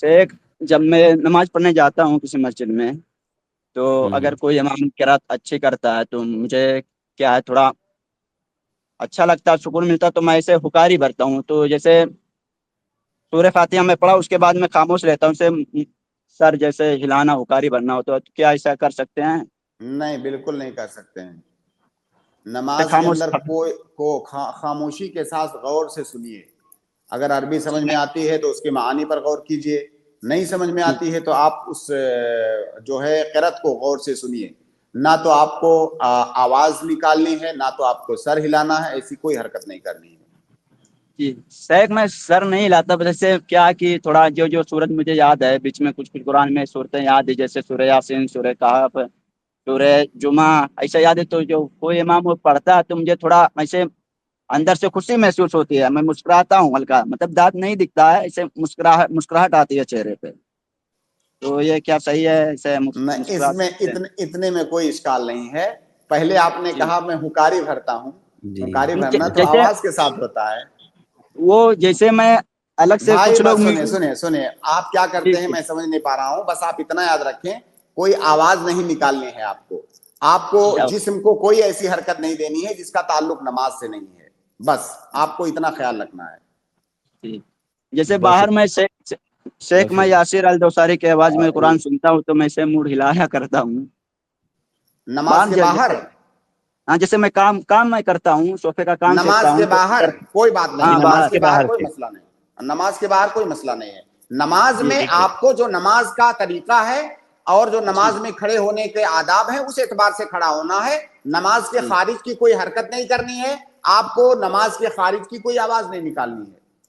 شیخ جب میں نماز پڑھنے جاتا ہوں کسی مسجد میں، تو اگر کوئی امام قرات اچھی کرتا ہے تو مجھے کیا ہے تھوڑا اچھا لگتا ہے، سکون ملتا ہے، تو میں اسے حکاری بھرتا ہوں. تو جیسے سورہ فاتحہ میں پڑھا، اس کے بعد میں خاموش رہتا ہوں، اسے سر جیسے ہلانا حکاری بھرنا ہو تو کیا ایسا کر سکتے ہیں؟ نہیں، بالکل نہیں کر سکتے ہیں. تو نماز کے خاموش. اندر خاموشی کے ساتھ غور سے سنیے. اگر عربی سمجھ میں آتی ہے تو اس کے معانی پر غور کیجئے، نہیں سمجھ میں آتی ہے تو آپ اس جو ہے قرات کو غور سے سنیے. نہ تو آپ کو آواز نکالنی ہے، نہ تو آپ کو سر ہلانا ہے، ایسی کوئی حرکت نہیں کرنی ہے. جی شیخ، میں سر نہیں لاتا، جیسے کیا کہ تھوڑا جو سورج مجھے یاد ہے، بیچ میں کچھ قرآن میں صورتیں یاد ہے، جیسے سورہ یاسین، سورہ کہف، سورہ جمعہ، ایسا یاد ہے. تو جو کوئی امام وہ پڑھتا ہے تو مجھے تھوڑا ایسے اندر سے خوشی محسوس ہوتی ہے، میں مسکراتا ہوں ہلکا، مطلب دانت نہیں دکھتا ہے، اسے مسکراہٹ آتی ہے چہرے پہ. تو یہ کیا صحیح ہے اسے اس مسکرا میں سکتے ہیں؟ اتنے میں کوئی اشکال نہیں ہے. پہلے آپ نے جی کہا میں حکاری بھرتا ہوں. حکاری بھرنا تو جیسے آواز کے ساتھ ہوتا ہے. وہ جیسے میں الگ سے بھائی کچھ لوگ بس سنیں آپ کیا کرتے ہیں ٹھیک ہے. میں سمجھ نہیں پا رہا ہوں. بس آپ اتنا یاد رکھیں، کوئی آواز نہیں نکالنی ہے آپ کو جسم کو کوئی ایسی حرکت نہیں دینی ہے جس کا تعلق نماز سے نہیں ہے. بس آپ کو اتنا خیال رکھنا ہے. جیسے باہر میں شیخ میں یاسر الدوساری کی آواز میں قرآن سنتا ہوں تو میں اسے موڈ ہلایا کرتا ہوں. نماز کے باہر؟ ہاں، جیسے میں کام میں کرتا ہوں، صوفے کا کام نماز کرتا کے ہوں تو باہر کوئی بات نہیں. ہاں نماز کے باہر باہر کوئی سے مسئلہ نہیں. نماز کے باہر کوئی مسئلہ نہیں ہے. نماز جی میں آپ کو جو نماز کا طریقہ ہے اور جو جی نماز میں کھڑے ہونے کے آداب ہیں اس اعتبار سے کھڑا ہونا ہے. نماز کے جی خارج کی کوئی حرکت نہیں کرنی ہے. آپ کو نماز کے خارج کی کوئی آواز نہیں نکالنی ہے.